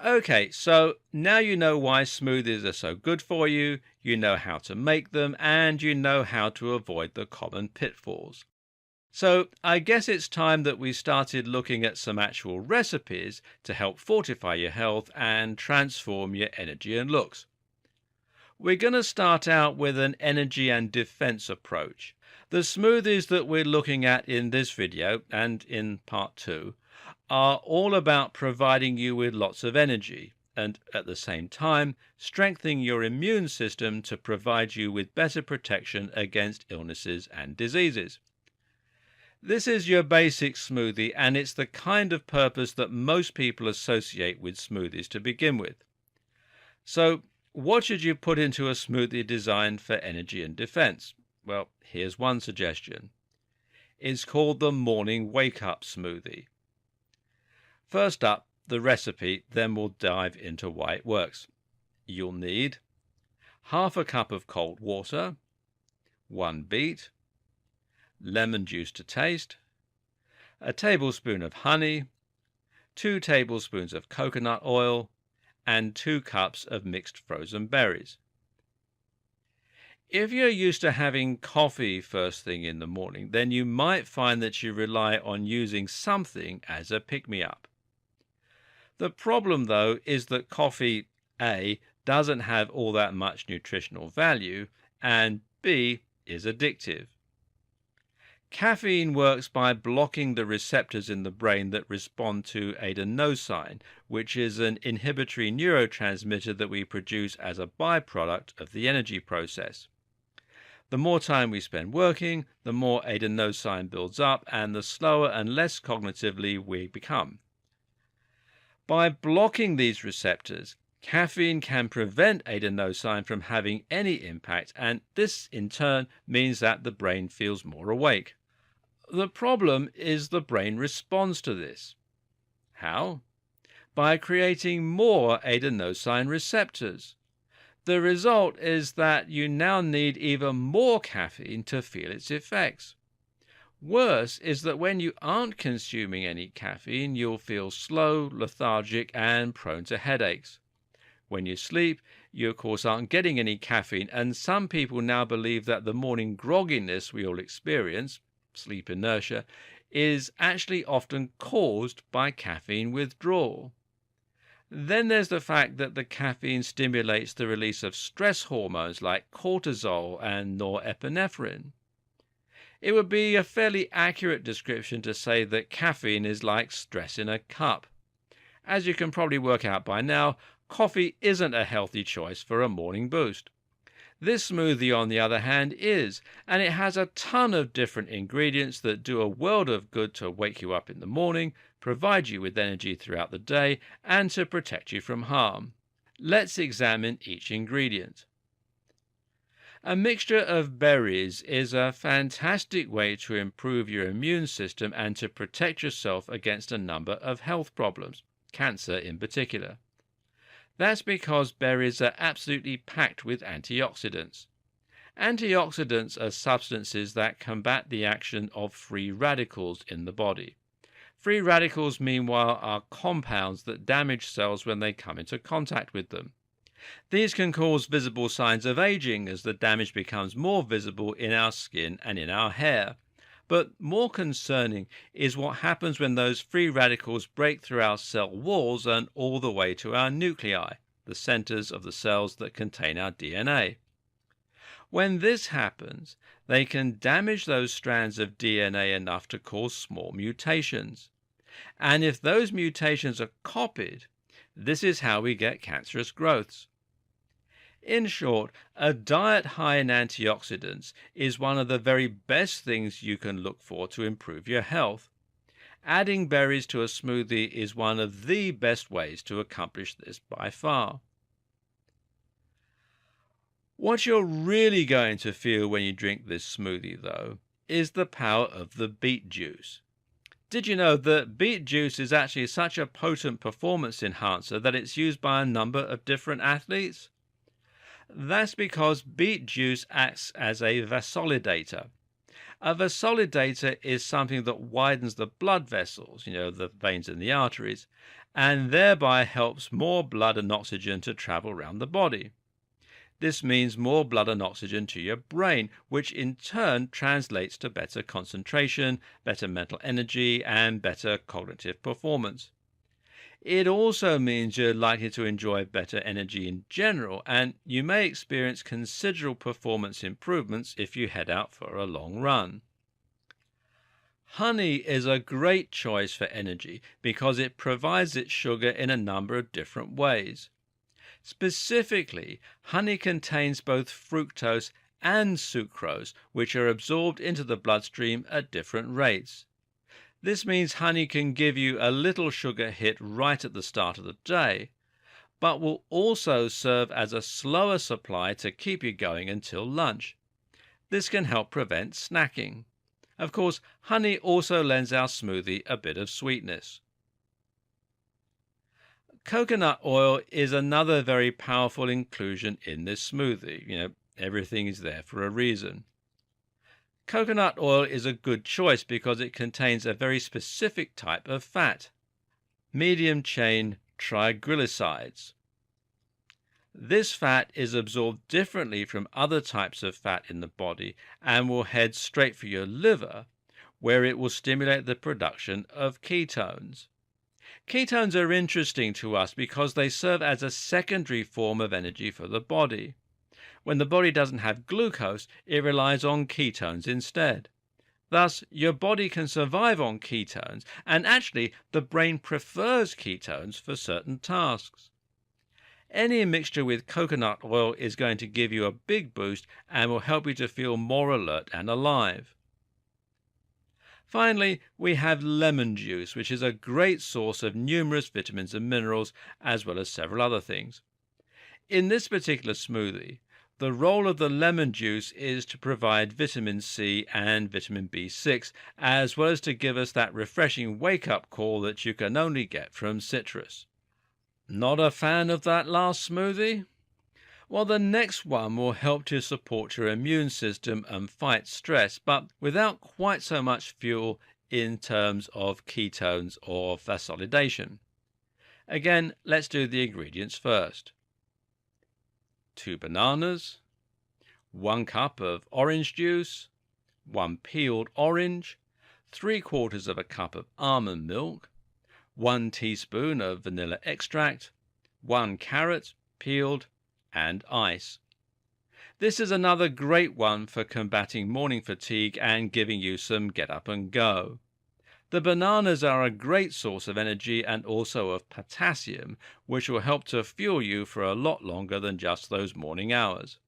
Okay, so now you know why smoothies are so good for you, you know how to make them, and you know how to avoid the common pitfalls. So I guess it's time that we started looking at some actual recipes to help fortify your health and transform your energy and looks. We're going to start out with an energy and defense approach. The smoothies that we're looking at in this video and in part two are all about providing you with lots of energy and at the same time strengthening your immune system to provide you with better protection against illnesses and diseases. This is your basic smoothie, and it's the kind of purpose that most people associate with smoothies to begin with. So, what should you put into a smoothie designed for energy and defense? Well, here's one suggestion. It's called the morning wake-up smoothie. First up, the recipe, then we'll dive into why it works. You'll need half a cup of cold water, 1 beet, lemon juice to taste, a tablespoon of honey, 2 tablespoons of coconut oil, and 2 cups of mixed frozen berries. If you're used to having coffee first thing in the morning, then you might find that you rely on using something as a pick-me-up. The problem, though, is that coffee, A, doesn't have all that much nutritional value, and B, is addictive. Caffeine works by blocking the receptors in the brain that respond to adenosine, which is an inhibitory neurotransmitter that we produce as a byproduct of the energy process. The more time we spend working, the more adenosine builds up and the slower and less cognitively we become. By blocking these receptors, caffeine can prevent adenosine from having any impact, and this in turn means that the brain feels more awake. The problem is the brain responds to this. How? By creating more adenosine receptors. The result is that you now need even more caffeine to feel its effects. Worse is that when you aren't consuming any caffeine, you'll feel slow, lethargic, and prone to headaches. When you sleep, you of course aren't getting any caffeine, and some people now believe that the morning grogginess we all experience, sleep inertia, is actually often caused by caffeine withdrawal. Then there's the fact that the caffeine stimulates the release of stress hormones like cortisol and norepinephrine. It would be a fairly accurate description to say that caffeine is like stress in a cup. As you can probably work out by now, coffee isn't a healthy choice for a morning boost. This smoothie, on the other hand, is, and it has a ton of different ingredients that do a world of good to wake you up in the morning, provide you with energy throughout the day, and to protect you from harm. Let's examine each ingredient. A mixture of berries is a fantastic way to improve your immune system and to protect yourself against a number of health problems, cancer in particular. That's because berries are absolutely packed with antioxidants. Antioxidants are substances that combat the action of free radicals in the body. Free radicals, meanwhile, are compounds that damage cells when they come into contact with them. These can cause visible signs of aging as the damage becomes more visible in our skin and in our hair. But more concerning is what happens when those free radicals break through our cell walls and all the way to our nuclei, the centers of the cells that contain our DNA. When this happens, they can damage those strands of DNA enough to cause small mutations. And if those mutations are copied, this is how we get cancerous growths. In short, a diet high in antioxidants is one of the very best things you can look for to improve your health. Adding berries to a smoothie is one of the best ways to accomplish this by far. What you're really going to feel when you drink this smoothie, though, is the power of the beet juice. Did you know that beet juice is actually such a potent performance enhancer that it's used by a number of different athletes? That's because beet juice acts as a vasodilator. A vasodilator is something that widens the blood vessels, the veins and the arteries, and thereby helps more blood and oxygen to travel around the body. This means more blood and oxygen to your brain, which in turn translates to better concentration, better mental energy, and better cognitive performance. It also means you're likely to enjoy better energy in general, and you may experience considerable performance improvements if you head out for a long run. Honey is a great choice for energy because it provides its sugar in a number of different ways. Specifically, honey contains both fructose and sucrose, which are absorbed into the bloodstream at different rates. This means honey can give you a little sugar hit right at the start of the day, but will also serve as a slower supply to keep you going until lunch. This can help prevent snacking. Of course, honey also lends our smoothie a bit of sweetness. Coconut oil is another very powerful inclusion in this smoothie. Everything is there for a reason. Coconut oil is a good choice because it contains a very specific type of fat, medium-chain triglycerides. This fat is absorbed differently from other types of fat in the body and will head straight for your liver, where it will stimulate the production of ketones. Ketones are interesting to us because they serve as a secondary form of energy for the body. When the body doesn't have glucose, it relies on ketones instead. Thus, your body can survive on ketones, and actually, the brain prefers ketones for certain tasks. Any mixture with coconut oil is going to give you a big boost and will help you to feel more alert and alive. Finally, we have lemon juice, which is a great source of numerous vitamins and minerals, as well as several other things. In this particular smoothie, the role of the lemon juice is to provide vitamin C and vitamin B6, as well as to give us that refreshing wake-up call that you can only get from citrus. Not a fan of that last smoothie? Well, the next one will help to support your immune system and fight stress, but without quite so much fuel in terms of ketones or vasodilation. Again, let's do the ingredients first. 2 bananas, 1 cup of orange juice, 1 peeled orange, 3/4 of a cup of almond milk, 1 teaspoon of vanilla extract, 1 carrot, peeled, and ice. This is another great one for combating morning fatigue and giving you some get up and go. The bananas are a great source of energy and also of potassium, which will help to fuel you for a lot longer than just those morning hours.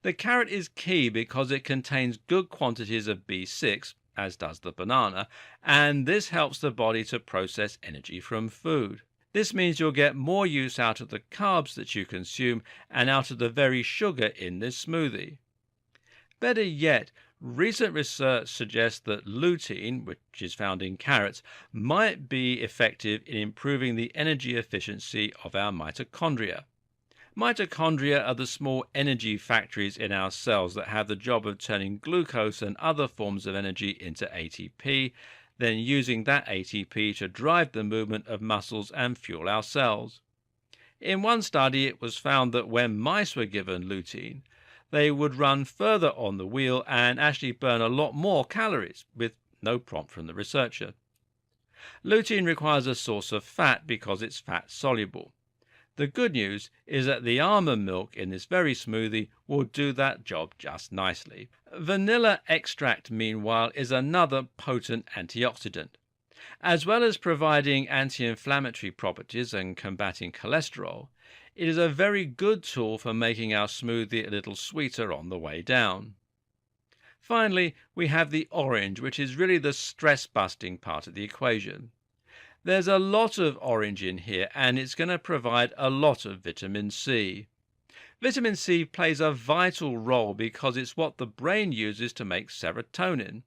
The carrot is key because it contains good quantities of B6, as does the banana, and this helps the body to process energy from food. This means you'll get more use out of the carbs that you consume and out of the very sugar in this smoothie. Better yet, recent research suggests that lutein, which is found in carrots, might be effective in improving the energy efficiency of our mitochondria. Mitochondria are the small energy factories in our cells that have the job of turning glucose and other forms of energy into ATP, then using that ATP to drive the movement of muscles and fuel our cells. In one study, it was found that when mice were given lutein, they would run further on the wheel and actually burn a lot more calories, with no prompt from the researcher. Lutein requires a source of fat because it's fat soluble. The good news is that the almond milk in this very smoothie will do that job just nicely. Vanilla extract, meanwhile, is another potent antioxidant. As well as providing anti-inflammatory properties and combating cholesterol, it is a very good tool for making our smoothie a little sweeter on the way down. Finally, we have the orange, which is really the stress-busting part of the equation. There's a lot of orange in here, and it's going to provide a lot of vitamin C. Vitamin C plays a vital role because it's what the brain uses to make serotonin.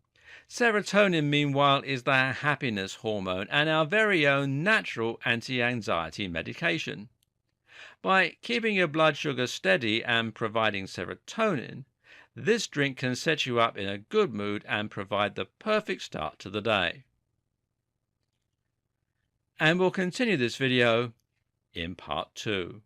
Serotonin, meanwhile, is the happiness hormone and our very own natural anti-anxiety medication. By keeping your blood sugar steady and providing serotonin, This drink can set you up in a good mood and provide the perfect start to the day. And we'll continue this video in part 2.